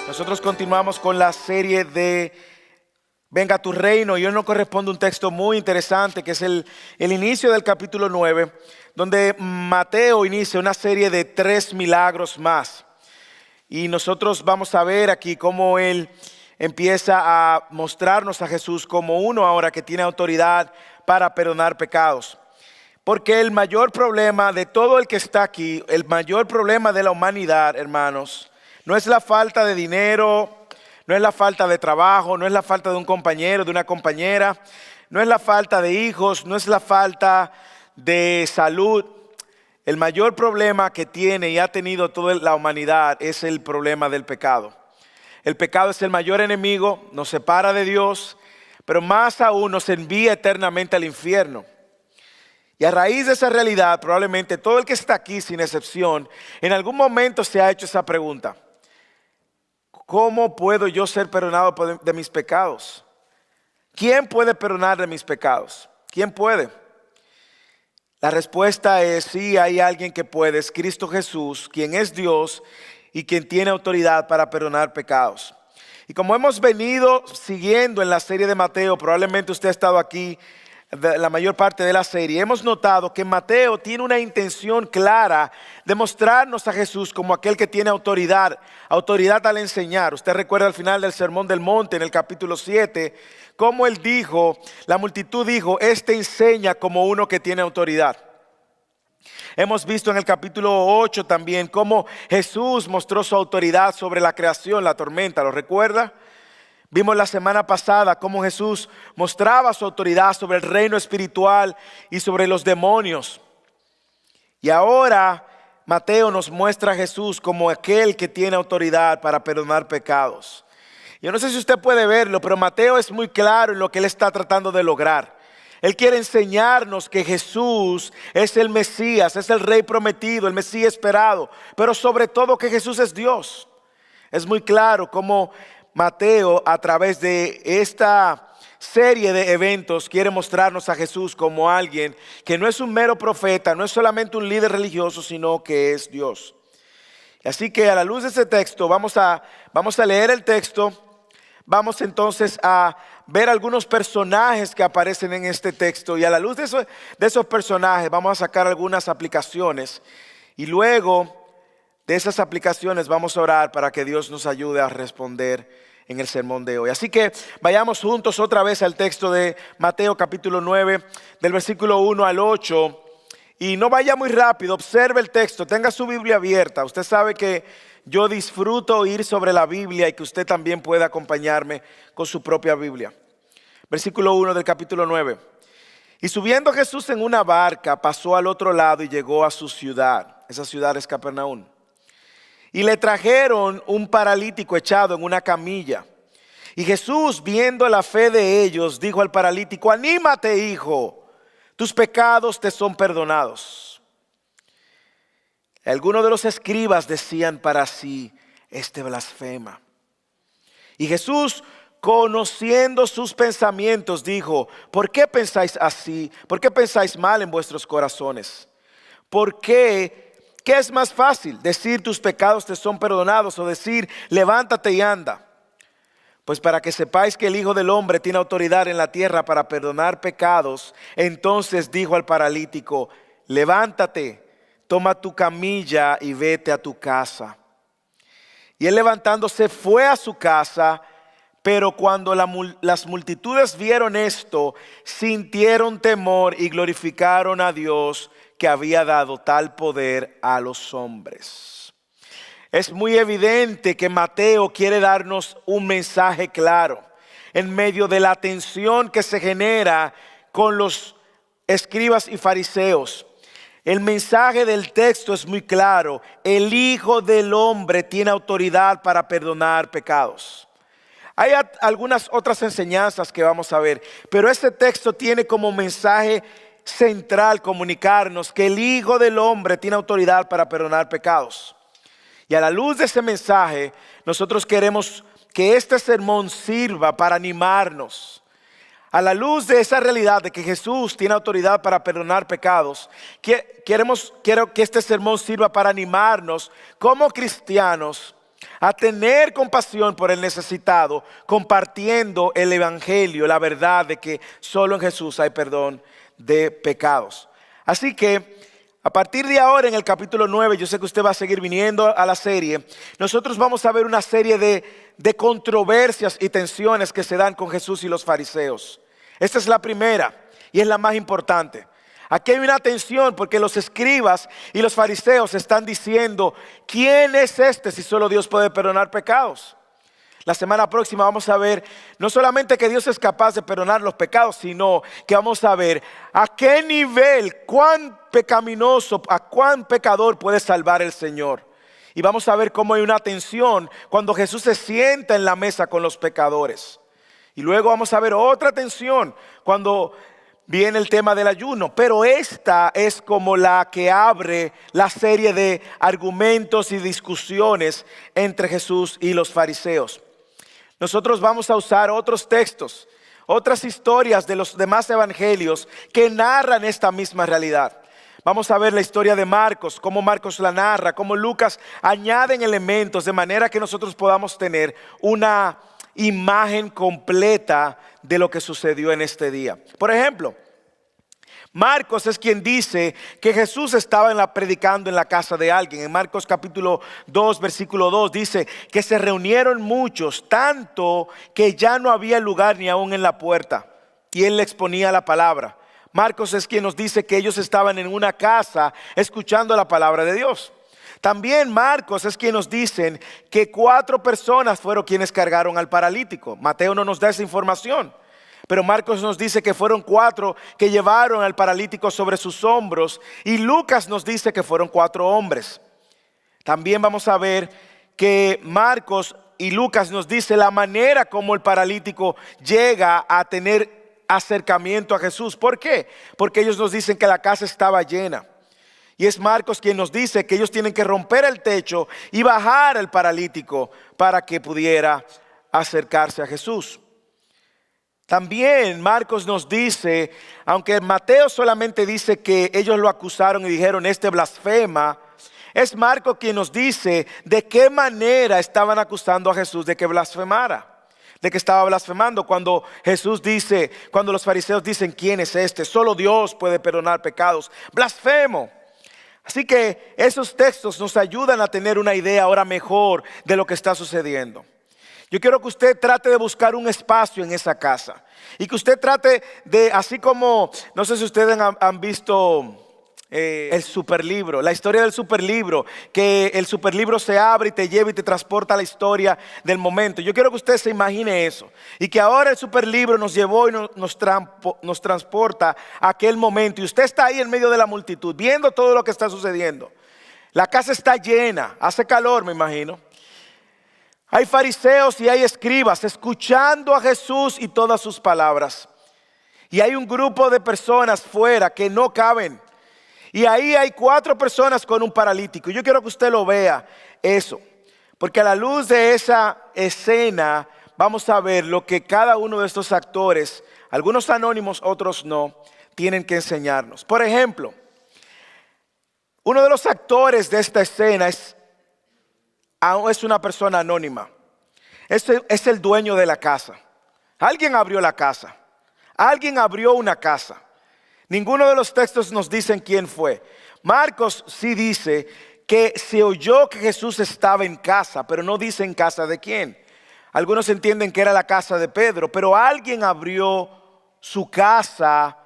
Nosotros continuamos con la serie de Venga a tu reino y hoy nos corresponde un texto muy interesante que es el inicio del capítulo 9, donde Mateo inicia una serie de 3 milagros más. Y nosotros vamos a ver aquí cómo él empieza a mostrarnos a Jesús como uno ahora que tiene autoridad para perdonar pecados. Porque el mayor problema de todo el que está aquí, el mayor problema de la humanidad, hermanos, no es la falta de dinero, no es la falta de trabajo, no es la falta de un compañero, de una compañera, no es la falta de hijos, no es la falta de salud. El mayor problema que tiene y ha tenido toda la humanidad es el problema del pecado. El pecado es el mayor enemigo, nos separa de Dios, pero más aún nos envía eternamente al infierno. Y a raíz de esa realidad, probablemente todo el que está aquí, sin excepción, en algún momento se ha hecho esa pregunta: ¿cómo puedo yo ser perdonado de mis pecados? ¿Quién puede perdonar de mis pecados? ¿Quién puede? La respuesta es sí, hay alguien que puede, es Cristo Jesús, quien es Dios y quien tiene autoridad para perdonar pecados. Y como hemos venido siguiendo en la serie de Mateo, probablemente usted ha estado aquí la mayor parte de la serie, hemos notado que Mateo tiene una intención clara de mostrarnos a Jesús como aquel que tiene autoridad al enseñar. Usted recuerda al final del Sermón del Monte en el capítulo 7, cómo él dijo, la multitud dijo, este enseña como uno que tiene autoridad. Hemos visto en el capítulo 8 también cómo Jesús mostró su autoridad sobre la creación, la tormenta, ¿lo recuerda? Vimos la semana pasada cómo Jesús mostraba su autoridad sobre el reino espiritual y sobre los demonios. Y ahora Mateo nos muestra a Jesús como aquel que tiene autoridad para perdonar pecados. Yo no sé si usted puede verlo, pero Mateo es muy claro en lo que él está tratando de lograr. Él quiere enseñarnos que Jesús es el Mesías, es el Rey prometido, el Mesías esperado, pero sobre todo que Jesús es Dios. Es muy claro cómo Mateo, a través de esta serie de eventos, quiere mostrarnos a Jesús como alguien que no es un mero profeta, no es solamente un líder religioso, sino que es Dios. Así que a la luz de este texto, vamos a leer el texto. Vamos entonces a ver algunos personajes que aparecen en este texto y a la luz de esos personajes vamos a sacar algunas aplicaciones y luego de esas aplicaciones vamos a orar para que Dios nos ayude a responder en el sermón de hoy. Así que vayamos juntos otra vez al texto de Mateo capítulo 9, del versículo 1 al 8. Y no vaya muy rápido, observe el texto, tenga su Biblia abierta. Usted sabe que yo disfruto ir sobre la Biblia y que usted también pueda acompañarme con su propia Biblia. Versículo 1 del capítulo 9. Y subiendo Jesús en una barca, pasó al otro lado y llegó a su ciudad. Esa ciudad es Capernaum. Y le trajeron un paralítico echado en una camilla. Y Jesús, viendo la fe de ellos, dijo al paralítico: anímate, hijo, tus pecados te son perdonados. Algunos de los escribas decían para sí: este blasfema. Y Jesús, conociendo sus pensamientos, dijo: ¿por qué pensáis así? ¿Por qué pensáis mal en vuestros corazones? ¿Por qué? ¿Qué es más fácil? ¿Decir tus pecados te son perdonados o decir levántate y anda? Pues para que sepáis que el Hijo del Hombre tiene autoridad en la tierra para perdonar pecados, entonces dijo al paralítico: levántate, toma tu camilla y vete a tu casa. Y él levantándose fue a su casa, pero cuando las multitudes vieron esto, sintieron temor y glorificaron a Dios que había dado tal poder a los hombres. Es muy evidente que Mateo quiere darnos un mensaje claro en medio de la tensión que se genera con los escribas y fariseos. El mensaje del texto es muy claro: el Hijo del Hombre tiene autoridad para perdonar pecados. Hay algunas otras enseñanzas que vamos a ver, pero este texto tiene como mensaje central comunicarnos que el Hijo del Hombre tiene autoridad para perdonar pecados. Y a la luz de ese mensaje, nosotros queremos que este sermón sirva para animarnos. A la luz de esa realidad de que Jesús tiene autoridad para perdonar pecados, quiero que este sermón sirva para animarnos como cristianos a tener compasión por el necesitado, compartiendo el evangelio, la verdad de que solo en Jesús hay perdón de pecados. Así que a partir de ahora en el capítulo 9, yo sé que usted va a seguir viniendo a la serie, nosotros vamos a ver una serie de controversias y tensiones que se dan con Jesús y los fariseos. Esta es la primera y es la más importante. Aquí hay una tensión porque los escribas y los fariseos están diciendo, ¿quién es este si solo Dios puede perdonar pecados? La semana próxima vamos a ver no solamente que Dios es capaz de perdonar los pecados, sino que vamos a ver a qué nivel, cuán pecaminoso, a cuán pecador puede salvar el Señor. Y vamos a ver cómo hay una tensión cuando Jesús se sienta en la mesa con los pecadores. Y luego vamos a ver otra tensión cuando viene el tema del ayuno, pero esta es como la que abre la serie de argumentos y discusiones entre Jesús y los fariseos. Nosotros vamos a usar otros textos, otras historias de los demás evangelios que narran esta misma realidad. Vamos a ver la historia de Marcos, cómo Marcos la narra, cómo Lucas añaden elementos de manera que nosotros podamos tener una imagen completa de lo que sucedió en este día. Por ejemplo, Marcos es quien dice que Jesús estaba predicando en la casa de alguien. En Marcos capítulo 2, versículo 2 dice que se reunieron muchos, tanto que ya no había lugar ni aún en la puerta. Y él le exponía la palabra. Marcos es quien nos dice que ellos estaban en una casa escuchando la palabra de Dios. También Marcos es quien nos dice que 4 personas fueron quienes cargaron al paralítico. Mateo no nos da esa información. Pero Marcos nos dice que fueron 4 que llevaron al paralítico sobre sus hombros. Y Lucas nos dice que fueron 4 hombres. También vamos a ver que Marcos y Lucas nos dice la manera como el paralítico llega a tener acercamiento a Jesús. ¿Por qué? Porque ellos nos dicen que la casa estaba llena. Y es Marcos quien nos dice que ellos tienen que romper el techo y bajar al paralítico para que pudiera acercarse a Jesús. También Marcos nos dice, aunque Mateo solamente dice que ellos lo acusaron y dijeron este blasfema, es Marcos quien nos dice de qué manera estaban acusando a Jesús de que blasfemara, de que estaba blasfemando. Cuando Jesús dice, cuando los fariseos dicen, ¿quién es este? Solo Dios puede perdonar pecados. Blasfemo. Así que esos textos nos ayudan a tener una idea ahora mejor de lo que está sucediendo. Yo quiero que usted trate de buscar un espacio en esa casa y que usted trate de, así como, no sé si ustedes han visto el superlibro, la historia del superlibro, que el superlibro se abre y te lleva y te transporta a la historia del momento. Yo quiero que usted se imagine eso y que ahora el superlibro nos llevó y nos transporta a aquel momento y usted está ahí en medio de la multitud viendo todo lo que está sucediendo. La casa está llena, hace calor, me imagino. Hay fariseos y hay escribas escuchando a Jesús y todas sus palabras. Y hay un grupo de personas fuera que no caben. Y ahí hay 4 personas con un paralítico. Yo quiero que usted lo vea eso. Porque a la luz de esa escena vamos a ver lo que cada uno de estos actores, algunos anónimos, otros no, tienen que enseñarnos. Por ejemplo, uno de los actores de esta escena es una persona anónima. Este es el dueño de la casa. Alguien abrió la casa. Alguien abrió una casa. Ninguno de los textos nos dicen quién fue. Marcos sí dice que se oyó que Jesús estaba en casa, pero no dice en casa de quién. Algunos entienden que era la casa de Pedro, pero alguien abrió su casa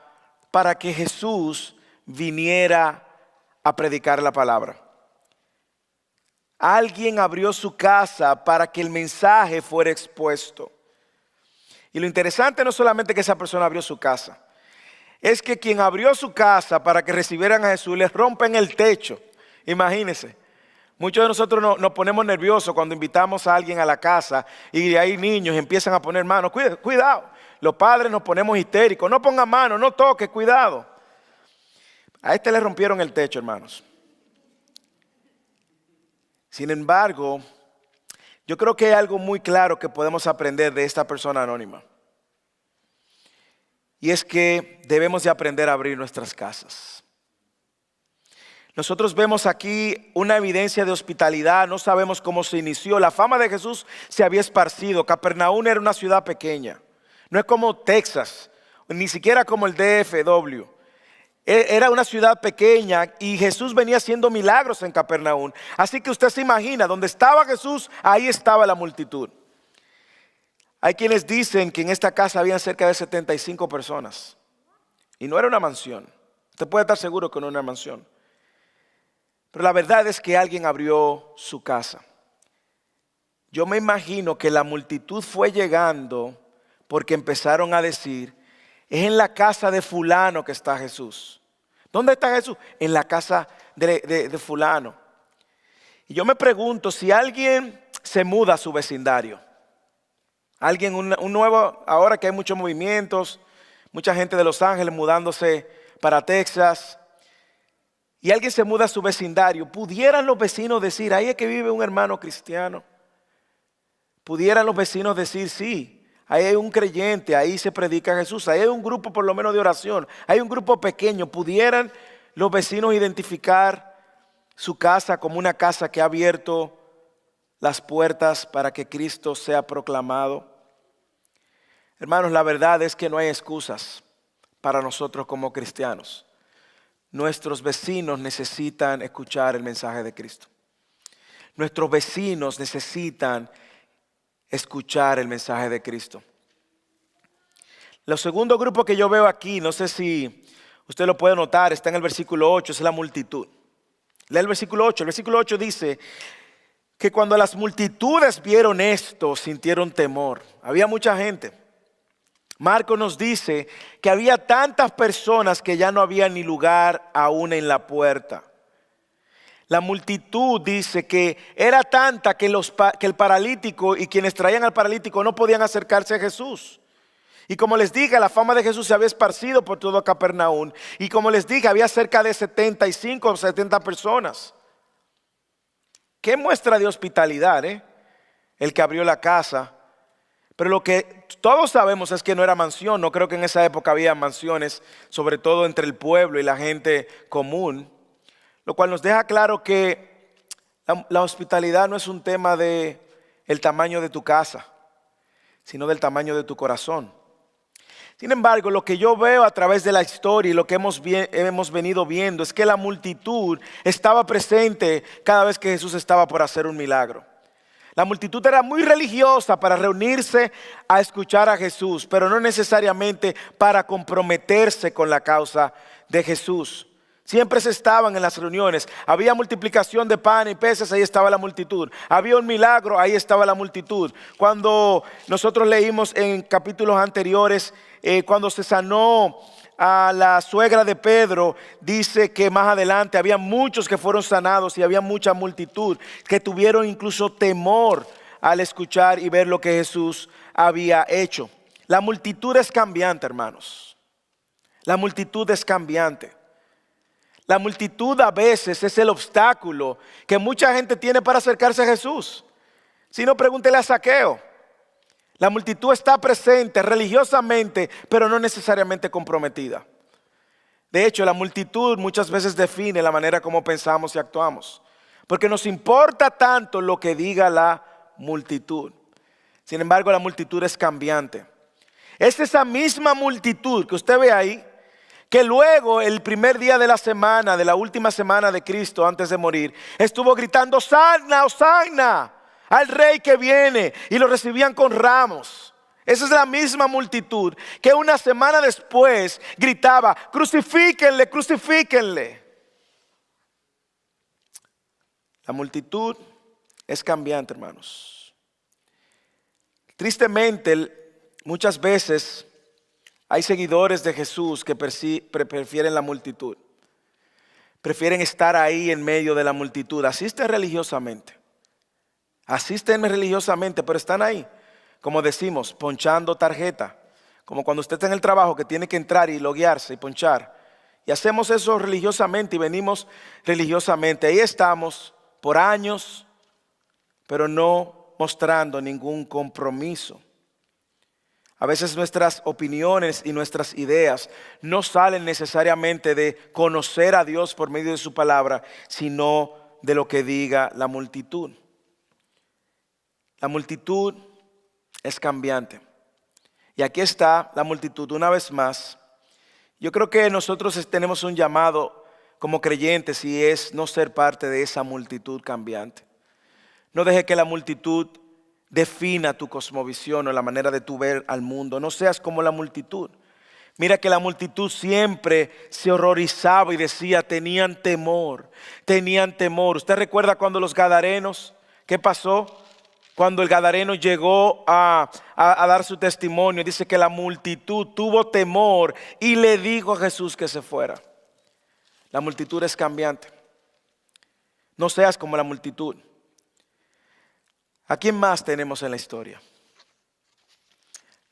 para que Jesús viniera a predicar la palabra. Alguien abrió su casa para que el mensaje fuera expuesto. Y lo interesante no solamente que esa persona abrió su casa, es que quien abrió su casa para que recibieran a Jesús les rompen el techo. Imagínense. Muchos de nosotros nos ponemos nerviosos cuando invitamos a alguien a la casa y hay niños y empiezan a poner manos. Cuidado. Los padres nos ponemos histéricos. No ponga mano, no toque, cuidado. A este le rompieron el techo, hermanos. Sin embargo, yo creo que hay algo muy claro que podemos aprender de esta persona anónima. Y es que debemos de aprender a abrir nuestras casas. Nosotros vemos aquí una evidencia de hospitalidad, no sabemos cómo se inició. La fama de Jesús se había esparcido. Capernaum era una ciudad pequeña. No es como Texas, ni siquiera como el DFW. Era una ciudad pequeña y Jesús venía haciendo milagros en Capernaum. Así que usted se imagina, donde estaba Jesús, ahí estaba la multitud. Hay quienes dicen que en esta casa habían cerca de 75 personas. Y no era una mansión. Usted puede estar seguro que no era una mansión. Pero la verdad es que alguien abrió su casa. Yo me imagino que la multitud fue llegando porque empezaron a decir, es en la casa de fulano que está Jesús. ¿Dónde está Jesús? En la casa de fulano. Y yo me pregunto si alguien se muda a su vecindario. Alguien, un nuevo, ahora que hay muchos movimientos, mucha gente de Los Ángeles mudándose para Texas, y alguien se muda a su vecindario, ¿pudieran los vecinos decir, ahí es que vive un hermano cristiano? ¿Pudieran los vecinos decir, sí, ahí hay un creyente, ahí se predica Jesús, ahí hay un grupo por lo menos de oración, hay un grupo pequeño? ¿Pudieran los vecinos identificar su casa como una casa que ha abierto las puertas para que Cristo sea proclamado? Hermanos, la verdad es que no hay excusas para nosotros como cristianos. Nuestros vecinos necesitan escuchar el mensaje de Cristo. Nuestros vecinos necesitan escuchar el mensaje de Cristo. El segundo grupo que yo veo aquí, no sé si usted lo puede notar, está en el versículo 8, es la multitud. Lee el versículo 8. El versículo 8 dice que cuando las multitudes vieron esto, sintieron temor. Había mucha gente. Marcos nos dice que había tantas personas que ya no había ni lugar aún en la puerta. La multitud dice que era tanta que el paralítico y quienes traían al paralítico no podían acercarse a Jesús. Y como les dije, la fama de Jesús se había esparcido por todo Capernaum. Y como les dije, había cerca de 75 o 70 personas. Qué muestra de hospitalidad, el que abrió la casa. Pero lo que todos sabemos es que no era mansión. No creo que en esa época había mansiones, sobre todo entre el pueblo y la gente común. Lo cual nos deja claro que la hospitalidad no es un tema de el tamaño de tu casa, sino del tamaño de tu corazón. Sin embargo, lo que yo veo a través de la historia y lo que hemos venido viendo es que la multitud estaba presente cada vez que Jesús estaba por hacer un milagro. La multitud era muy religiosa para reunirse a escuchar a Jesús, pero no necesariamente para comprometerse con la causa de Jesús. Siempre se estaban en las reuniones. Había multiplicación de pan y peces, ahí estaba la multitud. Había un milagro, ahí estaba la multitud. Cuando nosotros leímos en capítulos anteriores, cuando se sanó a la suegra de Pedro, dice que más adelante había muchos que fueron sanados y había mucha multitud que tuvieron incluso temor al escuchar y ver lo que Jesús había hecho. La multitud es cambiante, hermanos. La multitud es cambiante. La multitud a veces es el obstáculo que mucha gente tiene para acercarse a Jesús. Si no, pregúntele a Zaqueo. La multitud está presente religiosamente, pero no necesariamente comprometida. De hecho, la multitud muchas veces define la manera como pensamos y actuamos, porque nos importa tanto lo que diga la multitud. Sin embargo, la multitud es cambiante. Es esa misma multitud que usted ve ahí, que luego el primer día de la semana, de la última semana de Cristo antes de morir, estuvo gritando, Hosanna, Hosanna, al rey que viene, y lo recibían con ramos. Esa es la misma multitud que una semana después gritaba, crucifíquenle, crucifíquenle. La multitud es cambiante, hermanos. Tristemente, muchas veces hay seguidores de Jesús que prefieren la multitud. Prefieren estar ahí en medio de la multitud. Asisten religiosamente. Pero están ahí, como decimos, ponchando tarjeta. Como cuando usted está en el trabajo que tiene que entrar y loguearse y ponchar. Y hacemos eso religiosamente y venimos religiosamente. Ahí estamos por años, pero no mostrando ningún compromiso. A veces nuestras opiniones y nuestras ideas no salen necesariamente de conocer a Dios por medio de su palabra, sino de lo que diga la multitud. La multitud es cambiante. Y aquí está la multitud una vez más. Yo creo que nosotros tenemos un llamado como creyentes y es no ser parte de esa multitud cambiante. No deje que la multitud defina tu cosmovisión o la manera de tu ver al mundo. No seas como la multitud. Mira que la multitud siempre se horrorizaba y decía, tenían temor, tenían temor. ¿Usted recuerda cuando los gadarenos, qué pasó? Cuando el gadareno llegó a dar su testimonio, dice que la multitud tuvo temor y le dijo a Jesús que se fuera. La multitud es cambiante. No seas como la multitud. ¿A quién más tenemos en la historia?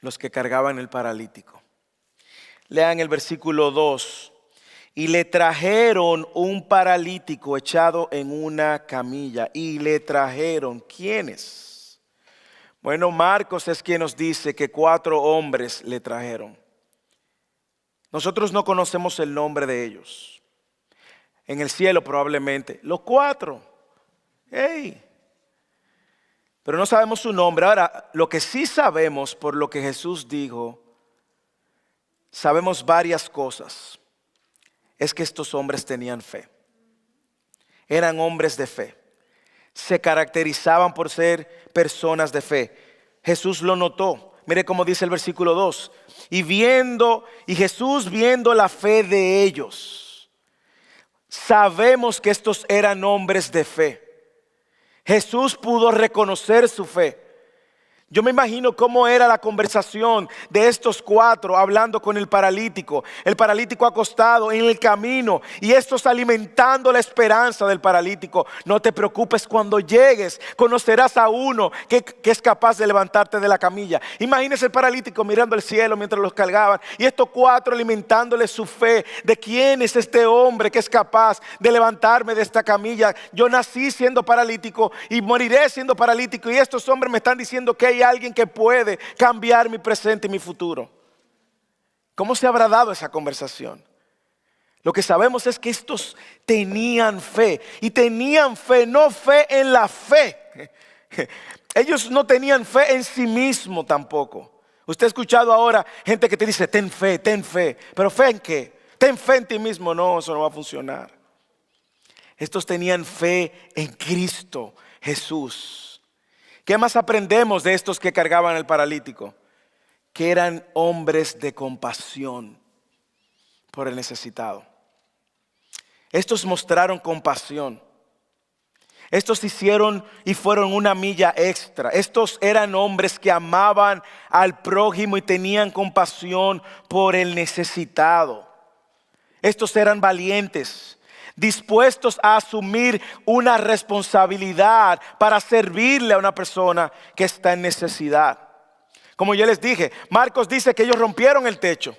Los que cargaban el paralítico. Lean el versículo 2. Y le trajeron un paralítico echado en una camilla. Y le trajeron, ¿quiénes? Bueno, Marcos es quien nos dice que 4 hombres le trajeron. Nosotros no conocemos el nombre de ellos. En el cielo probablemente. Los 4. ¡Hey! Pero no sabemos su nombre. Ahora, lo que sí sabemos por lo que Jesús dijo, sabemos varias cosas. Es que estos hombres tenían fe. Eran hombres de fe. Se caracterizaban por ser personas de fe. Jesús lo notó. Mire cómo dice el versículo 2. Y Jesús viendo la fe de ellos, sabemos que estos eran hombres de fe. Jesús pudo reconocer su fe. Yo me imagino cómo era la conversación de estos 4 hablando con el paralítico acostado en el camino y estos alimentando la esperanza del paralítico. No te preocupes, cuando llegues conocerás a uno que es capaz de levantarte de la camilla. Imagínese el paralítico mirando al cielo mientras los cargaban y estos 4 alimentándole su fe de quién es este hombre que es capaz de levantarme de esta camilla. Yo nací siendo paralítico y moriré siendo paralítico y estos hombres me están diciendo que hay alguien que puede cambiar mi presente y mi futuro. ¿Cómo se habrá dado esa conversación? Lo que sabemos es que estos tenían fe. Y tenían fe, no fe en la fe. Ellos no tenían fe en sí mismos tampoco. Usted ha escuchado ahora gente que te dice, ten fe, ten fe. ¿Pero fe en qué? Ten fe en ti mismo. No, eso no va a funcionar. Estos tenían fe en Cristo Jesús. ¿Qué más aprendemos de estos que cargaban al paralítico? Que eran hombres de compasión por el necesitado. Estos mostraron compasión. Estos hicieron y fueron una milla extra. Estos eran hombres que amaban al prójimo y tenían compasión por el necesitado. Estos eran valientes, dispuestos a asumir una responsabilidad para servirle a una persona que está en necesidad. Como yo les dije, Marcos dice que ellos rompieron el techo.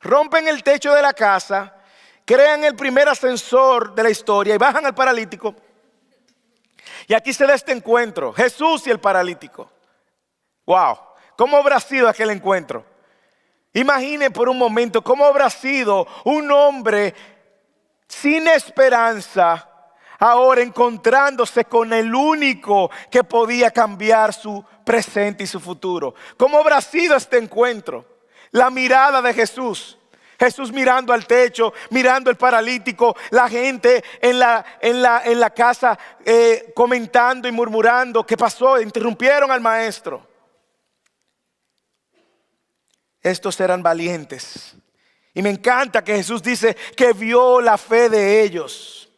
Rompen el techo de la casa, crean el primer ascensor de la historia y bajan al paralítico. Y aquí se da este encuentro, Jesús y el paralítico. Wow, ¿cómo habrá sido aquel encuentro? Imagine por un momento cómo habrá sido un hombre sin esperanza, ahora encontrándose con el único que podía cambiar su presente y su futuro. ¿Cómo habrá sido este encuentro? La mirada de Jesús. Jesús mirando al techo, mirando al paralítico, la gente en la casa comentando y murmurando. ¿Qué pasó? Interrumpieron al maestro. Estos eran valientes. Y me encanta que Jesús dice que vio la fe de ellos.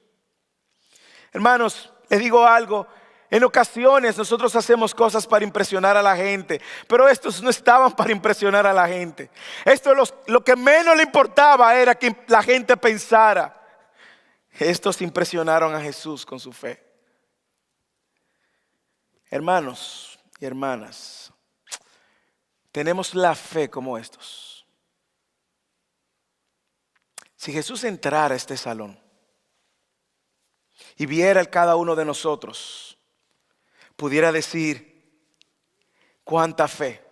Hermanos, les digo algo. En ocasiones nosotros hacemos cosas para impresionar a la gente, pero estos no estaban para impresionar a la gente. Lo que menos le importaba era que la gente pensara. Estos impresionaron a Jesús con su fe. Hermanos y hermanas, tenemos la fe como estos. Si Jesús entrara a este salón y viera a cada uno de nosotros, pudiera decir, cuánta fe.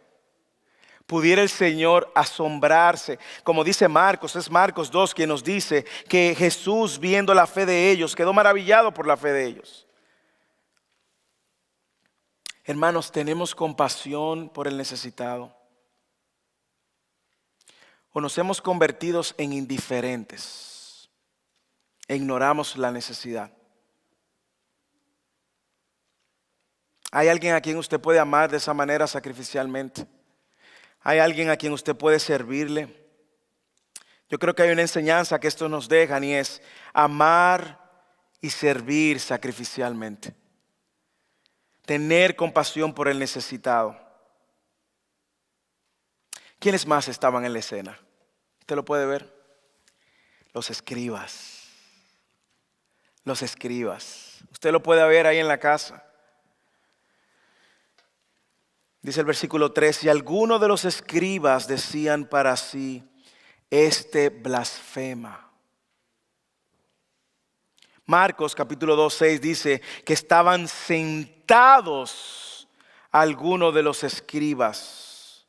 pudiera el Señor asombrarse. Como dice Marcos, es Marcos 2 quien nos dice que Jesús, viendo la fe de ellos, quedó maravillado por la fe de ellos. Hermanos, tenemos compasión por el necesitado. O nos hemos convertido en indiferentes e ignoramos la necesidad. ¿Hay alguien a quien usted puede amar de esa manera sacrificialmente? ¿Hay alguien a quien usted puede servirle? Yo creo que hay una enseñanza que esto nos deja y es amar y servir sacrificialmente. Tener compasión por el necesitado. ¿Quiénes más estaban en la escena? ¿Usted lo puede ver? Los escribas. Los escribas. Usted lo puede ver ahí en la casa. Dice el versículo 3, y algunos de los escribas decían para sí, este blasfema. Marcos capítulo 2, 6 dice que estaban sentados algunos de los escribas,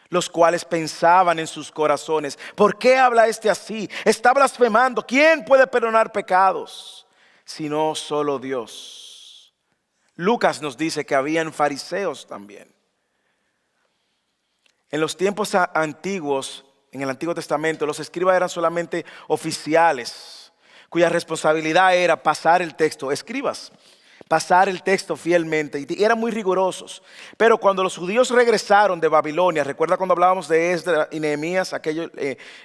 los cuales pensaban en sus corazones, ¿por qué habla este así? Está blasfemando. ¿Quién puede perdonar pecados? Sino solo Dios. Lucas nos dice que habían fariseos también. En los tiempos antiguos, en el Antiguo Testamento, los escribas eran solamente oficiales, cuya responsabilidad era pasar el texto, escribas, pasar el texto fielmente, y eran muy rigurosos. Pero cuando los judíos regresaron de Babilonia, recuerda cuando hablábamos de Esdras y Nehemías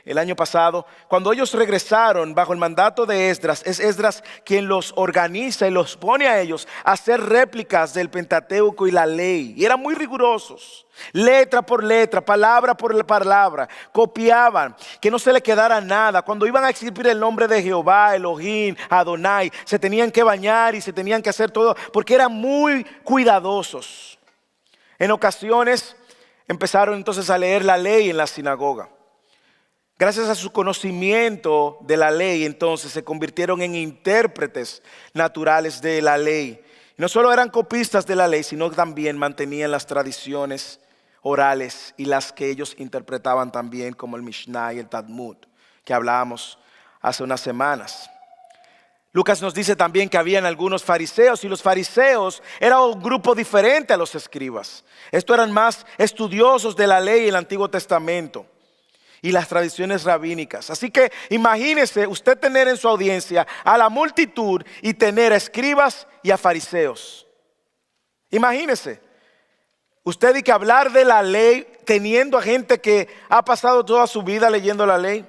el año pasado, cuando ellos regresaron bajo el mandato de Esdras, es Esdras quien los organiza y los pone a ellos a hacer réplicas del Pentateuco y la ley, y eran muy rigurosos. Letra por letra, palabra por palabra, copiaban, que no se le quedara nada. Cuando iban a escribir el nombre de Jehová, Elohim, Adonai, se tenían que bañar y se tenían que hacer todo, porque eran muy cuidadosos. En ocasiones empezaron entonces a leer la ley en la sinagoga. Gracias a su conocimiento de la ley, entonces se convirtieron en intérpretes naturales de la ley. No solo eran copistas de la ley, sino que también mantenían las tradiciones orales y las que ellos interpretaban también, como el Mishnah y el Talmud, que hablábamos hace unas semanas. Lucas nos dice también que habían algunos fariseos, y los fariseos eran un grupo diferente a los escribas. Estos eran más estudiosos de la ley y el Antiguo Testamento y las tradiciones rabínicas. Así que imagínese usted tener en su audiencia a la multitud y tener a escribas y a fariseos. Imagínese usted y que hablar de la ley teniendo a gente que ha pasado toda su vida leyendo la ley.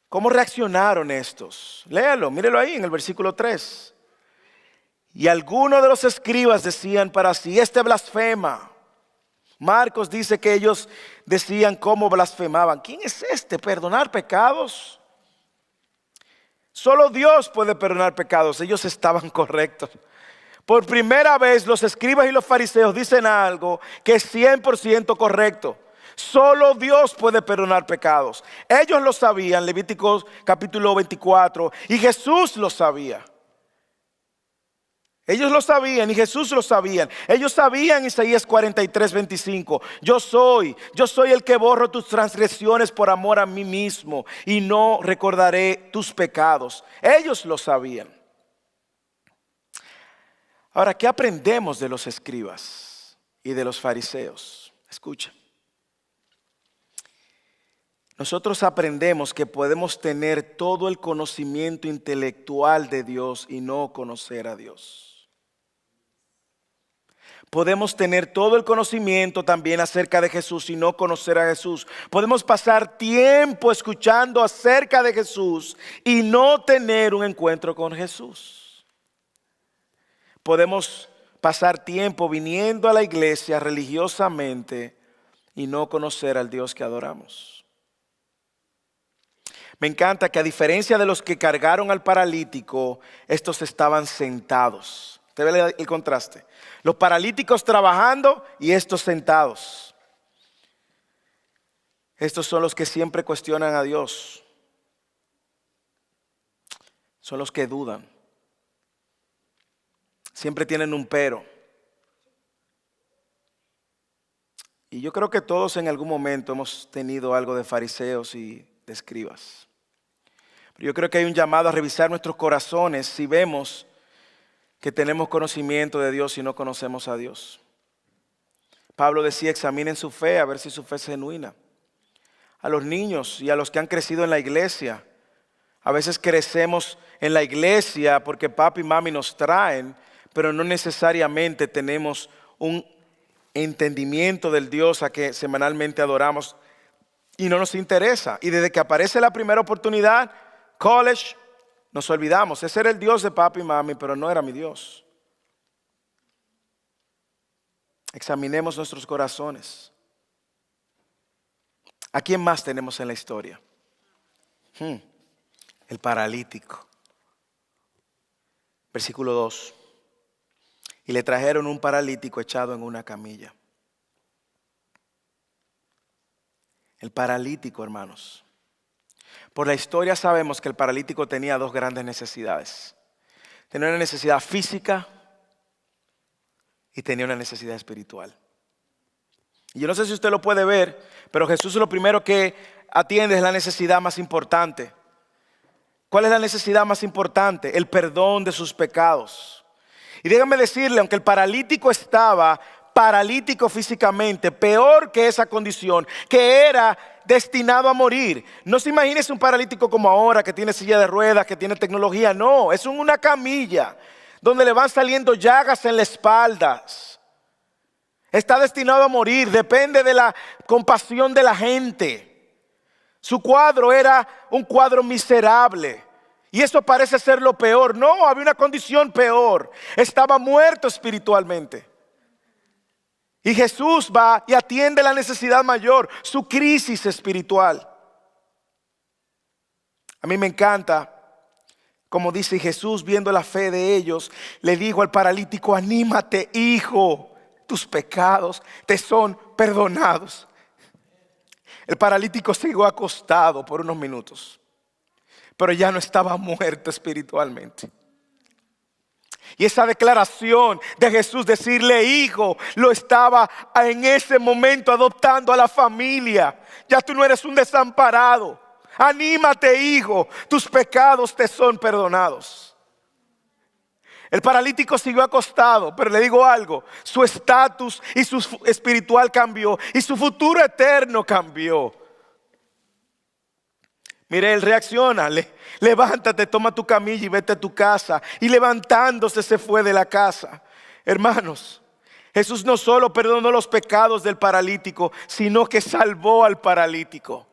¿Cómo reaccionaron estos? Léalo, mírelo ahí en el versículo 3. Y algunos de los escribas decían para sí, este blasfema. Marcos dice que ellos decían cómo blasfemaban. ¿Quién es este? ¿Perdonar pecados? Solo Dios puede perdonar pecados. Ellos estaban correctos. Por primera vez los escribas y los fariseos dicen algo que es 100% correcto. Solo Dios puede perdonar pecados. Ellos lo sabían, Levíticos capítulo 24, y Jesús lo sabía. Ellos lo sabían y Jesús lo sabían. Ellos sabían Isaías 43, 25. Yo soy el que borro tus transgresiones por amor a mí mismo y no recordaré tus pecados. Ellos lo sabían. Ahora, ¿qué aprendemos de los escribas y de los fariseos? Escucha. Nosotros aprendemos que podemos tener todo el conocimiento intelectual de Dios y no conocer a Dios. Podemos tener todo el conocimiento también acerca de Jesús y no conocer a Jesús. Podemos pasar tiempo escuchando acerca de Jesús y no tener un encuentro con Jesús. Podemos pasar tiempo viniendo a la iglesia religiosamente y no conocer al Dios que adoramos. Me encanta que a diferencia de los que cargaron al paralítico, estos estaban sentados. ¿Usted ve el contraste? Los paralíticos trabajando y estos sentados. Estos son los que siempre cuestionan a Dios. Son los que dudan. Siempre tienen un pero. Y yo creo que todos en algún momento hemos tenido algo de fariseos y de escribas. Pero yo creo que hay un llamado a revisar nuestros corazones si vemos que tenemos conocimiento de Dios y no conocemos a Dios. Pablo decía, examinen su fe a ver si su fe es genuina. A los niños y a los que han crecido en la iglesia, a veces crecemos en la iglesia porque papi y mami nos traen, pero no necesariamente tenemos un entendimiento del Dios a que semanalmente adoramos y no nos interesa. Y desde que aparece la primera oportunidad, college, nos olvidamos. Ese era el Dios de papi y mami, pero no era mi Dios. Examinemos nuestros corazones. ¿A quién más tenemos en la historia? El paralítico. Versículo 2. Y le trajeron un paralítico echado en una camilla. El paralítico, hermanos. Por la historia sabemos que el paralítico tenía dos grandes necesidades. Tenía una necesidad física y tenía una necesidad espiritual. Y yo no sé si usted lo puede ver, pero Jesús lo primero que atiende es la necesidad más importante. ¿Cuál es la necesidad más importante? El perdón de sus pecados. Y déjame decirle, aunque el paralítico estaba paralítico físicamente, peor que esa condición, que era destinado a morir. No se imagine un paralítico como ahora, que tiene silla de ruedas, que tiene tecnología. No, es una camilla donde le van saliendo llagas en la espalda. Está destinado a morir, depende de la compasión de la gente. Su cuadro era un cuadro miserable. Y eso parece ser lo peor. No, había una condición peor. Estaba muerto espiritualmente. Y Jesús va y atiende la necesidad mayor, su crisis espiritual. A mí me encanta, como dice Jesús, viendo la fe de ellos, le dijo al paralítico, anímate, hijo, tus pecados te son perdonados. El paralítico siguió acostado por unos minutos, pero ya no estaba muerto espiritualmente. Y esa declaración de Jesús, decirle hijo, lo estaba en ese momento adoptando a la familia. Ya tú no eres un desamparado. Anímate, hijo, tus pecados te son perdonados. El paralítico siguió acostado, pero le digo algo, su estatus y su espiritual cambió y su futuro eterno cambió. Mire, él reacciona, levántate, toma tu camilla y vete a tu casa. Y levantándose se fue de la casa. Hermanos, Jesús no solo perdonó los pecados del paralítico, sino que salvó al paralítico.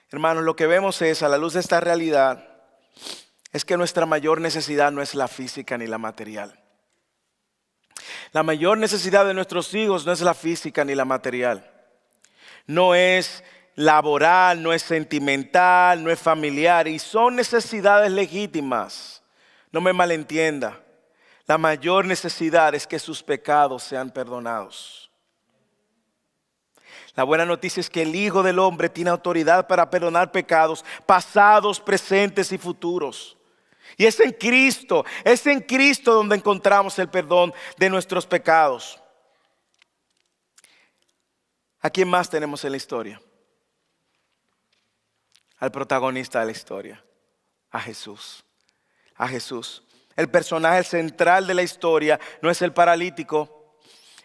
Hermanos, lo que vemos es, a la luz de esta realidad, es que nuestra mayor necesidad no es la física ni la material. La mayor necesidad de nuestros hijos no es la física ni la material. No es laboral, no es sentimental, no es familiar. Y son necesidades legítimas. No me malentienda. La mayor necesidad es que sus pecados sean perdonados. La buena noticia es que el Hijo del Hombre tiene autoridad para perdonar pecados pasados, presentes y futuros. Y es en Cristo donde encontramos el perdón de nuestros pecados. ¿A quién más tenemos en la historia? Al protagonista de la historia, a Jesús. A Jesús. El personaje central de la historia no es el paralítico.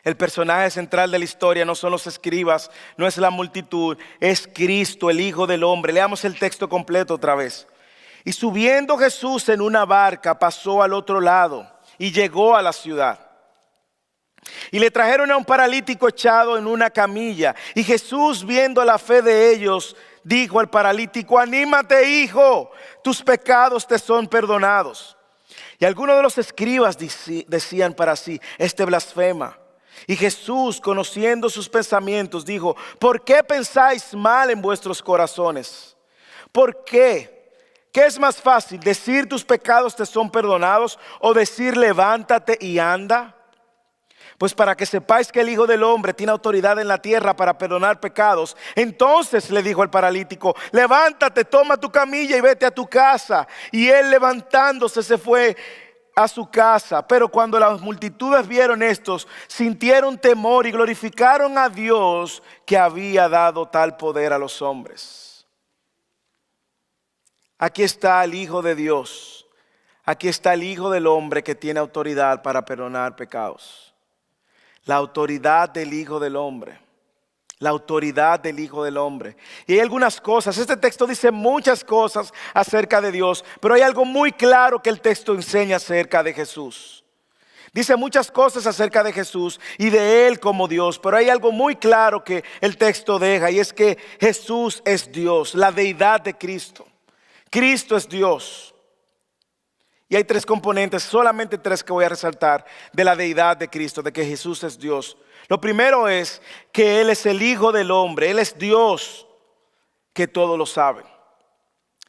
El personaje central de la historia no son los escribas, no es la multitud, es Cristo, el Hijo del Hombre. Leamos el texto completo otra vez. Y subiendo Jesús en una barca, pasó al otro lado y llegó a la ciudad. Y le trajeron a un paralítico echado en una camilla. Y Jesús, viendo la fe de ellos, dijo al paralítico, anímate, hijo, tus pecados te son perdonados. Y algunos de los escribas decían para sí, este blasfema. Y Jesús, conociendo sus pensamientos, dijo, ¿por qué pensáis mal en vuestros corazones? ¿Por qué? ¿Qué es más fácil? ¿Decir tus pecados te son perdonados o decir levántate y anda? Pues para que sepáis que el Hijo del Hombre tiene autoridad en la tierra para perdonar pecados. Entonces le dijo al paralítico, levántate, toma tu camilla y vete a tu casa. Y él levantándose se fue a su casa. Pero cuando las multitudes vieron estos, sintieron temor y glorificaron a Dios que había dado tal poder a los hombres. Aquí está el Hijo de Dios. Aquí está el Hijo del Hombre que tiene autoridad para perdonar pecados. La autoridad del Hijo del Hombre. La autoridad del Hijo del Hombre. Y hay algunas cosas, este texto dice muchas cosas acerca de Dios, pero hay algo muy claro que el texto enseña acerca de Jesús. Dice muchas cosas acerca de Jesús y de Él como Dios, pero hay algo muy claro que el texto deja, y es que Jesús es Dios, la deidad de Cristo. Cristo es Dios. Y hay tres componentes, solamente tres que voy a resaltar de la deidad de Cristo, de que Jesús es Dios. Lo primero es que Él es el Hijo del Hombre, Él es Dios que todo lo sabe.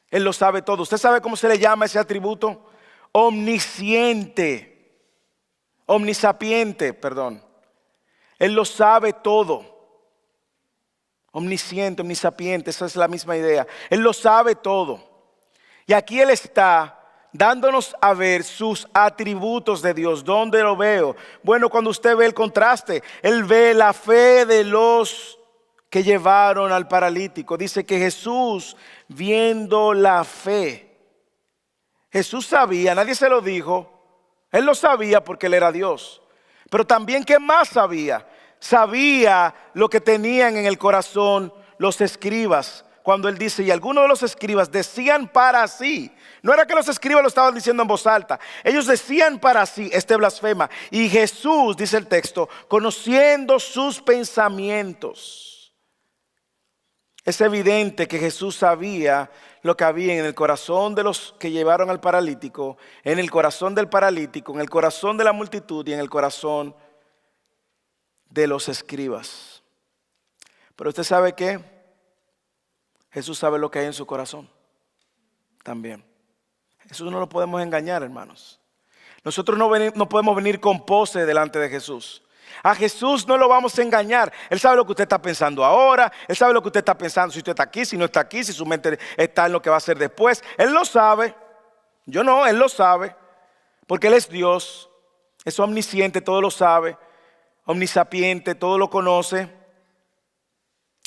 Él lo sabe todo. ¿Usted sabe cómo se le llama ese atributo? Omnisciente, omnisapiente, perdón. Él lo sabe todo. Omnisciente, omnisapiente, esa es la misma idea. Él lo sabe todo. Y aquí Él está dándonos a ver sus atributos de Dios. ¿Dónde lo veo? Bueno, cuando usted ve el contraste, Él ve la fe de los que llevaron al paralítico. Dice que Jesús, viendo la fe, Jesús sabía, nadie se lo dijo, Él lo sabía porque Él era Dios. Pero también, ¿qué más sabía? Sabía lo que tenían en el corazón los escribas. Cuando Él dice, y algunos de los escribas decían para sí. No era que los escribas lo estaban diciendo en voz alta. Ellos decían para sí, este blasfema. Y Jesús, dice el texto, conociendo sus pensamientos. Es evidente que Jesús sabía lo que había en el corazón de los que llevaron al paralítico, en el corazón del paralítico, en el corazón de la multitud y en el corazón de los escribas. Pero usted sabe que Jesús sabe lo que hay en su corazón también. Jesús no lo podemos engañar, hermanos. Nosotros no podemos venir con pose delante de Jesús. A Jesús no lo vamos a engañar. Él sabe lo que usted está pensando ahora. Él sabe lo que usted está pensando, si usted está aquí, si no está aquí, si su mente está en lo que va a hacer después. Él lo sabe. Yo no, Él lo sabe. Porque Él es Dios. Es omnisciente, todo lo sabe. Omnisapiente, todo lo conoce.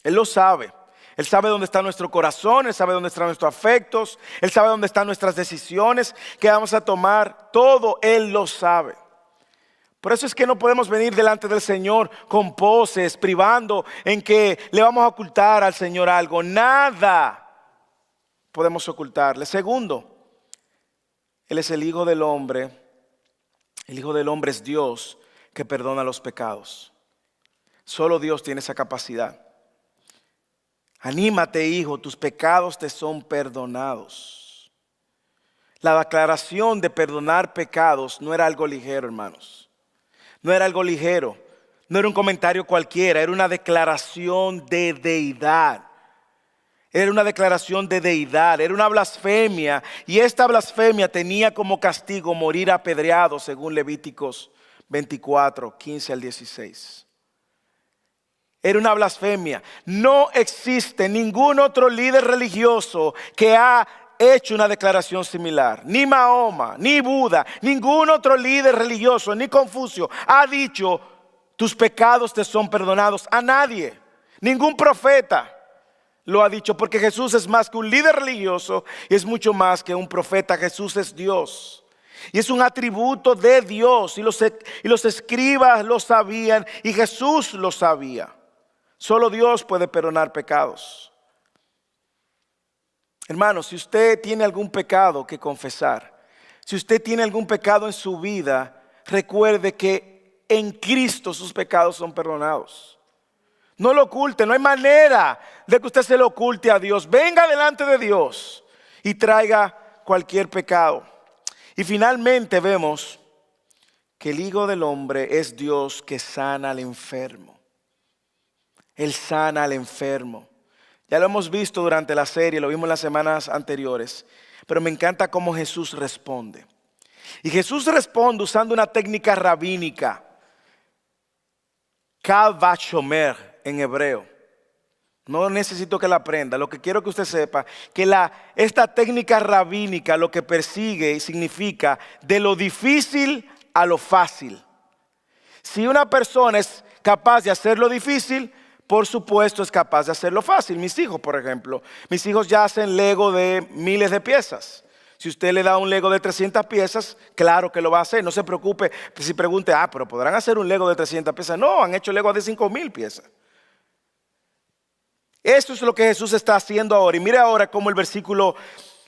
Él lo sabe. Él sabe dónde está nuestro corazón, Él sabe dónde están nuestros afectos, Él sabe dónde están nuestras decisiones que vamos a tomar. Todo Él lo sabe. Por eso es que no podemos venir delante del Señor con poses, privando en que le vamos a ocultar al Señor algo. Nada podemos ocultarle. Segundo, Él es el Hijo del Hombre. El Hijo del Hombre es Dios que perdona los pecados. Solo Dios tiene esa capacidad. Anímate, hijo, tus pecados te son perdonados. La declaración de perdonar pecados no era algo ligero, hermanos. No era algo ligero. No era un comentario cualquiera. Era una declaración de deidad. Era una declaración de deidad. Era una blasfemia. Y esta blasfemia tenía como castigo morir apedreado, según Levíticos 24, 15 al 16. Era una blasfemia. No existe ningún otro líder religioso que ha hecho una declaración similar. Ni Mahoma, ni Buda, ningún otro líder religioso, ni Confucio ha dicho, tus pecados te son perdonados. A nadie. Ningún profeta lo ha dicho, porque Jesús es más que un líder religioso y es mucho más que un profeta. Jesús es Dios. Y es un atributo de Dios. Y los escribas lo sabían y Jesús lo sabía. Solo Dios puede perdonar pecados. Hermanos, si usted tiene algún pecado que confesar, si usted tiene algún pecado en su vida, recuerde que en Cristo sus pecados son perdonados. No lo oculte, no hay manera de que usted se lo oculte a Dios. Venga delante de Dios y traiga cualquier pecado. Y finalmente vemos que el Hijo del Hombre es Dios que sana al enfermo. Él sana al enfermo. Ya lo hemos visto durante la serie, lo vimos en las semanas anteriores. Pero me encanta cómo Jesús responde. Y Jesús responde usando una técnica rabínica. Kal vachomer en hebreo. No necesito que la aprenda. Lo que quiero que usted sepa, que esta técnica rabínica lo que persigue significa de lo difícil a lo fácil. Si una persona es capaz de hacer lo difícil, por supuesto es capaz de hacerlo fácil. Mis hijos, por ejemplo, mis hijos ya hacen Lego de miles de piezas. Si usted le da un Lego de 300 piezas, claro que lo va a hacer. No se preocupe si pregunte, pero ¿podrán hacer un Lego de 300 piezas? No, han hecho Lego de 5,000 piezas. Eso es lo que Jesús está haciendo ahora. Y mire ahora cómo el versículo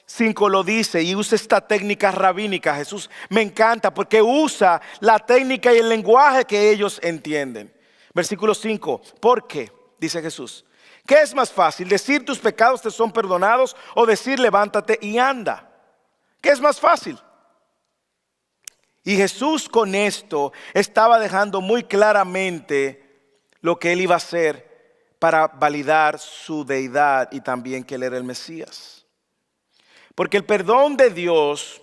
5 lo dice y usa esta técnica rabínica. Jesús me encanta porque usa la técnica y el lenguaje que ellos entienden. Versículo 5, ¿por qué? Dice Jesús. ¿Qué es más fácil? ¿Decir tus pecados te son perdonados o decir levántate y anda? ¿Qué es más fácil? Y Jesús con esto estaba dejando muy claramente lo que él iba a hacer para validar su deidad y también que él era el Mesías. Porque el perdón de Dios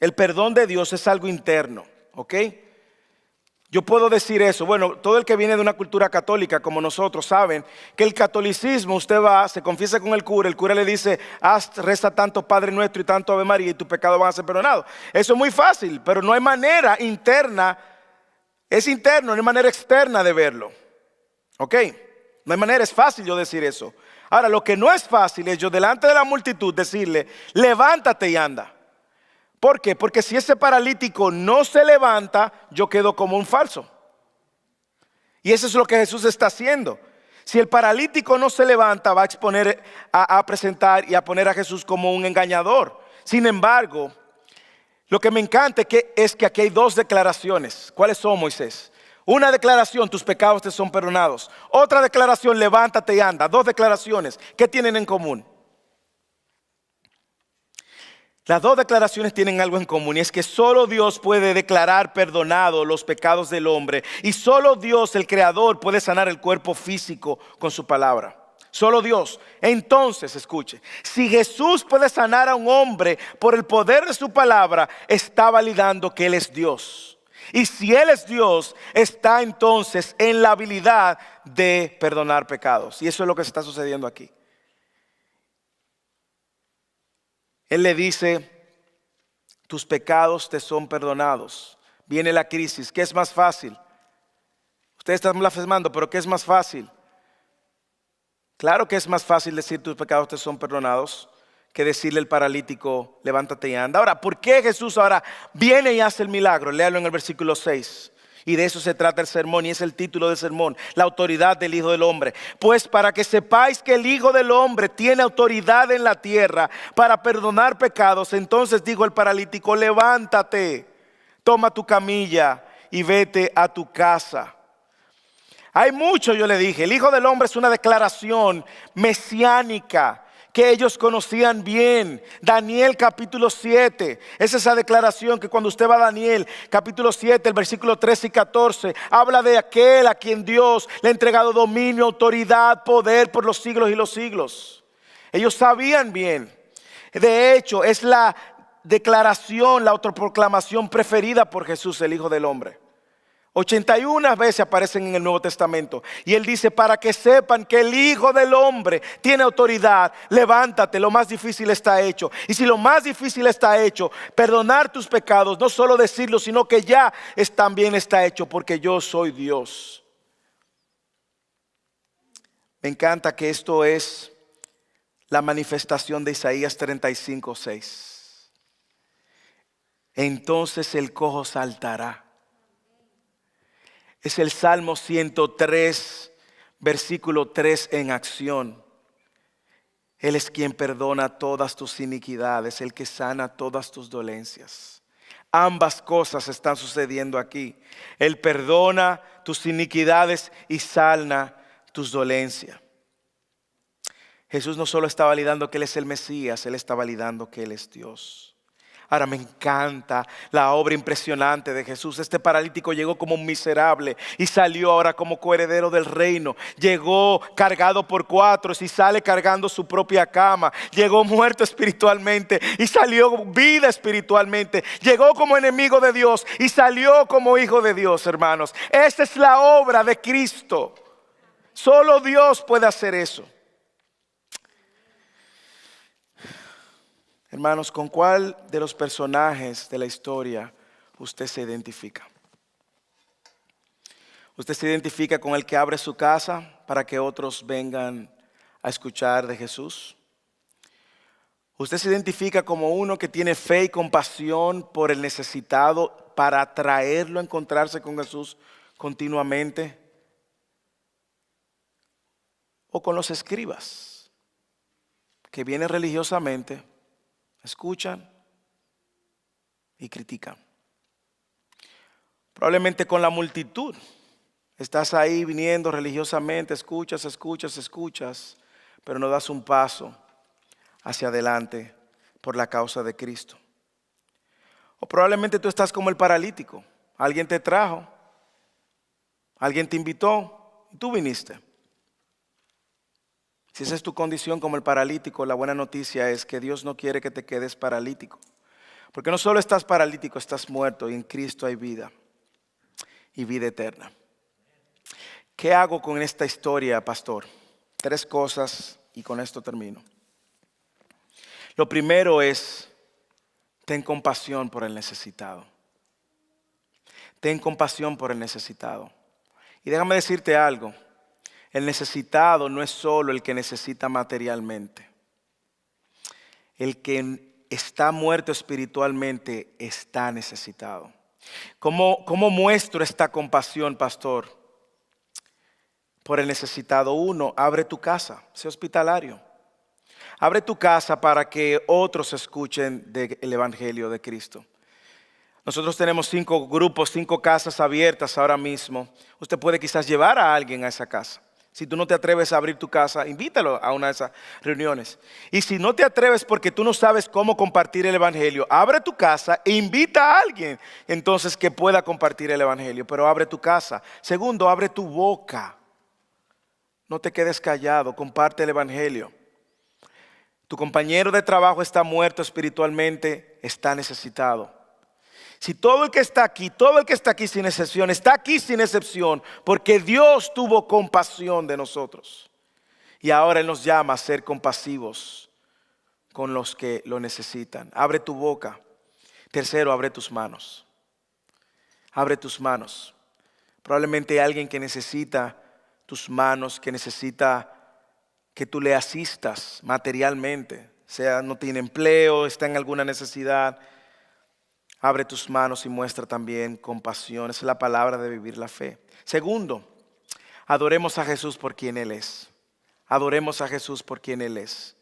es algo interno, ¿ok? Yo puedo decir eso. Bueno, todo el que viene de una cultura católica como nosotros saben que el catolicismo, usted va, se confiesa con el cura le dice, reza tanto Padre Nuestro y tanto Ave María y tus pecados van a ser perdonados. Eso es muy fácil, pero no hay manera interna, es interno, no hay manera externa de verlo. ¿Ok? No hay manera, es fácil yo decir eso. Ahora, lo que no es fácil es yo delante de la multitud decirle, levántate y anda. ¿Por qué? Porque si ese paralítico no se levanta, yo quedo como un falso. Y eso es lo que Jesús está haciendo. Si el paralítico no se levanta, va a exponer, a presentar y a poner a Jesús como un engañador. Sin embargo, lo que me encanta es que aquí hay dos declaraciones. ¿Cuáles son, Moisés? Una declaración, tus pecados te son perdonados. Otra declaración, levántate y anda. Dos declaraciones. ¿Qué tienen en común? Las dos declaraciones tienen algo en común y es que solo Dios puede declarar perdonado los pecados del hombre y solo Dios, el Creador, puede sanar el cuerpo físico con su palabra. Solo Dios. Entonces, escuche, si Jesús puede sanar a un hombre por el poder de su palabra, está validando que Él es Dios. Y si Él es Dios, está entonces en la habilidad de perdonar pecados. Y eso es lo que está sucediendo aquí. Él le dice, tus pecados te son perdonados. Viene la crisis. ¿Qué es más fácil? Ustedes están blasfemando, pero ¿qué es más fácil? Claro que es más fácil decir tus pecados te son perdonados que decirle al paralítico, levántate y anda. Ahora, ¿por qué Jesús ahora viene y hace el milagro? Léalo en el versículo 6. Y de eso se trata el sermón y es el título del sermón, la autoridad del Hijo del Hombre. Pues para que sepáis que el Hijo del Hombre tiene autoridad en la tierra para perdonar pecados, entonces dijo el paralítico, levántate, toma tu camilla y vete a tu casa. Hay mucho, yo le dije, el Hijo del Hombre es una declaración mesiánica que ellos conocían bien. Daniel capítulo 7, es esa declaración que cuando usted va a Daniel capítulo 7, el versículo 13 y 14, habla de aquel a quien Dios le ha entregado dominio, autoridad, poder por los siglos y los siglos. Ellos sabían bien. De hecho, es la declaración, la autoproclamación preferida por Jesús, el Hijo del Hombre. 81 veces aparecen en el Nuevo Testamento. Y Él dice, para que sepan que el Hijo del Hombre tiene autoridad, levántate, lo más difícil está hecho. Y si lo más difícil está hecho, perdonar tus pecados, no solo decirlo, sino que ya también está hecho, porque yo soy Dios. Me encanta que esto es la manifestación de Isaías 35:6. Entonces el cojo saltará. Es el Salmo 103, versículo 3 en acción. Él es quien perdona todas tus iniquidades, el que sana todas tus dolencias. Ambas cosas están sucediendo aquí. Él perdona tus iniquidades y sana tus dolencias. Jesús no solo está validando que Él es el Mesías, Él está validando que Él es Dios. Ahora me encanta la obra impresionante de Jesús. Este paralítico llegó como un miserable y salió ahora como coheredero del reino. Llegó cargado por 4 y sale cargando su propia cama. Llegó muerto espiritualmente y salió vida espiritualmente. Llegó como enemigo de Dios y salió como hijo de Dios, hermanos. Esa es la obra de Cristo. Solo Dios puede hacer eso. Hermanos, ¿con cuál de los personajes de la historia usted se identifica? ¿Usted se identifica con el que abre su casa para que otros vengan a escuchar de Jesús? ¿Usted se identifica como uno que tiene fe y compasión por el necesitado para atraerlo a encontrarse con Jesús continuamente? ¿O con los escribas que vienen religiosamente, escuchan y critican? Probablemente con la multitud. Estás ahí viniendo religiosamente, escuchas, pero no das un paso hacia adelante por la causa de Cristo. O probablemente tú estás como el paralítico. Alguien te trajo, alguien te invitó y tú viniste. Si esa es tu condición como el paralítico, la buena noticia es que Dios no quiere que te quedes paralítico. Porque no solo estás paralítico, estás muerto y en Cristo hay vida y vida eterna. ¿Qué hago con esta historia, pastor? 3 cosas y con esto termino. Lo primero es, ten compasión por el necesitado. Ten compasión por el necesitado. Y déjame decirte algo, el necesitado no es solo el que necesita materialmente. El que está muerto espiritualmente está necesitado. ¿Cómo muestro esta compasión, pastor? Por el necesitado. 1, abre tu casa, sé hospitalario. Abre tu casa para que otros escuchen del Evangelio de Cristo. Nosotros tenemos 5 grupos, 5 casas abiertas ahora mismo. Usted puede quizás llevar a alguien a esa casa. Si tú no te atreves a abrir tu casa, invítalo a una de esas reuniones. Y si no te atreves porque tú no sabes cómo compartir el Evangelio, abre tu casa e invita a alguien entonces que pueda compartir el Evangelio. Pero abre tu casa. 2, abre tu boca. No te quedes callado, comparte el Evangelio. Tu compañero de trabajo está muerto espiritualmente, está necesitado. Si todo el que está aquí sin excepción, está aquí sin excepción, porque Dios tuvo compasión de nosotros. Y ahora Él nos llama a ser compasivos con los que lo necesitan. Abre tu boca. 3, abre tus manos. Abre tus manos. Probablemente hay alguien que necesita tus manos, que necesita que tú le asistas materialmente, sea no tiene empleo, está en alguna necesidad. Abre tus manos y muestra también compasión. Esa es la palabra de vivir la fe. 2, adoremos a Jesús por quien Él es. Adoremos a Jesús por quien Él es.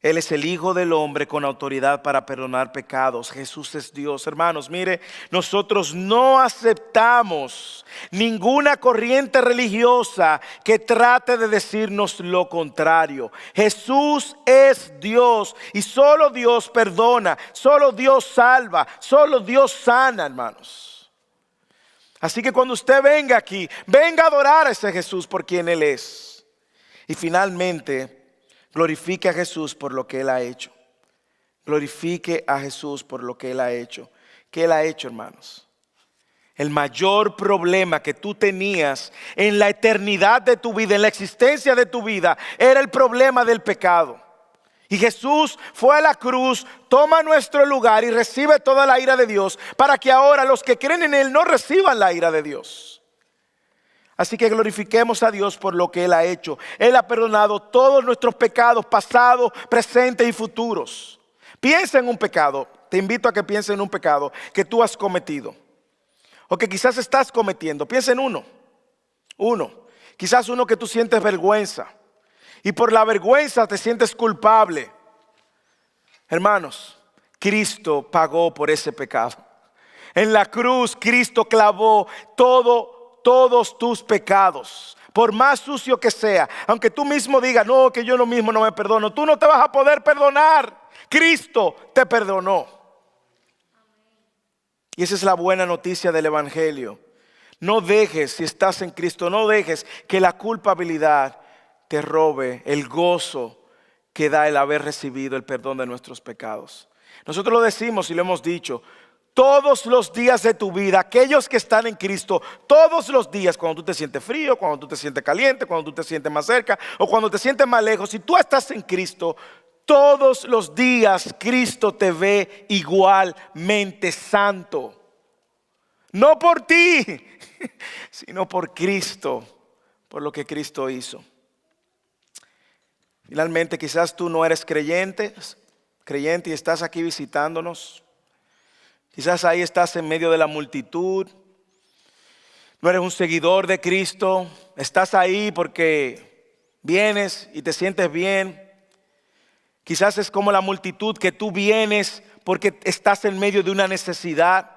Él es el Hijo del Hombre con autoridad para perdonar pecados. Jesús es Dios. Hermanos, mire, nosotros no aceptamos ninguna corriente religiosa que trate de decirnos lo contrario. Jesús es Dios y solo Dios perdona, solo Dios salva, solo Dios sana, hermanos. Así que cuando usted venga aquí, venga a adorar a ese Jesús por quien Él es. Y finalmente, glorifique a Jesús por lo que Él ha hecho. Glorifique a Jesús por lo que Él ha hecho. ¿Qué Él ha hecho, hermanos? El mayor problema que tú tenías en la eternidad de tu vida, en la existencia de tu vida, era el problema del pecado. Y Jesús fue a la cruz, toma nuestro lugar y recibe toda la ira de Dios para que ahora los que creen en Él no reciban la ira de Dios. Así que glorifiquemos a Dios por lo que Él ha hecho. Él ha perdonado todos nuestros pecados, pasados, presentes y futuros. Piensa en un pecado. Te invito a que pienses en un pecado que tú has cometido. O que quizás estás cometiendo. Piensa en uno. Quizás uno que tú sientes vergüenza. Y por la vergüenza te sientes culpable. Hermanos, Cristo pagó por ese pecado. En la cruz Cristo clavó todos tus pecados, por más sucio que sea, aunque tú mismo digas, no, que yo lo mismo no me perdono, tú no te vas a poder perdonar. Cristo te perdonó. Y esa es la buena noticia del Evangelio. No dejes, si estás en Cristo, no dejes que la culpabilidad te robe el gozo que da el haber recibido el perdón de nuestros pecados. Nosotros lo decimos y lo hemos dicho, todos los días de tu vida, aquellos que están en Cristo, todos los días, cuando tú te sientes frío, cuando tú te sientes caliente, cuando tú te sientes más cerca o cuando te sientes más lejos, si tú estás en Cristo, todos los días Cristo te ve igualmente santo. No por ti, sino por Cristo, por lo que Cristo hizo. Finalmente, quizás tú no eres creyente y estás aquí visitándonos. Quizás ahí estás en medio de la multitud. No eres un seguidor de Cristo. Estás ahí porque vienes y te sientes bien. Quizás es como la multitud que tú vienes porque estás en medio de una necesidad.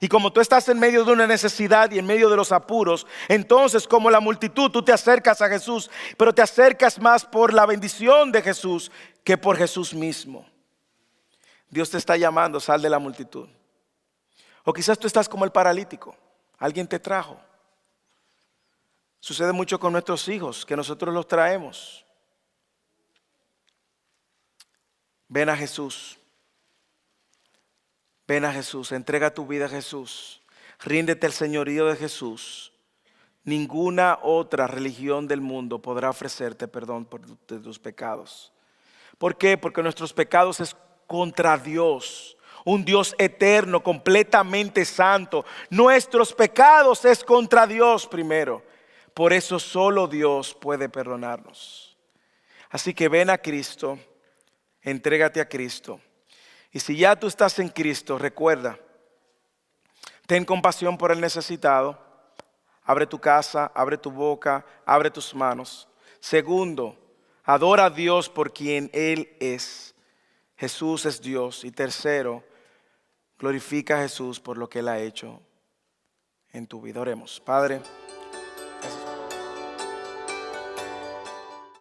Y como tú estás en medio de una necesidad y en medio de los apuros, entonces como la multitud tú te acercas a Jesús, pero te acercas más por la bendición de Jesús que por Jesús mismo. Dios te está llamando, sal de la multitud. O quizás tú estás como el paralítico, alguien te trajo. Sucede mucho con nuestros hijos, que nosotros los traemos. Ven a Jesús. Ven a Jesús, entrega tu vida a Jesús, ríndete al señorío de Jesús. Ninguna otra religión del mundo podrá ofrecerte perdón por tus pecados. ¿Por qué? Porque nuestros pecados es contra Dios, un Dios eterno, completamente santo. Nuestros pecados es contra Dios primero. Por eso solo Dios puede perdonarnos. Así que ven a Cristo, entrégate a Cristo. Y si ya tú estás en Cristo, recuerda, ten compasión por el necesitado. Abre tu casa, abre tu boca, abre tus manos. Segundo, adora a Dios por quien Él es. Jesús es Dios. Y tercero, glorifica a Jesús por lo que Él ha hecho en tu vida. Oremos. Padre.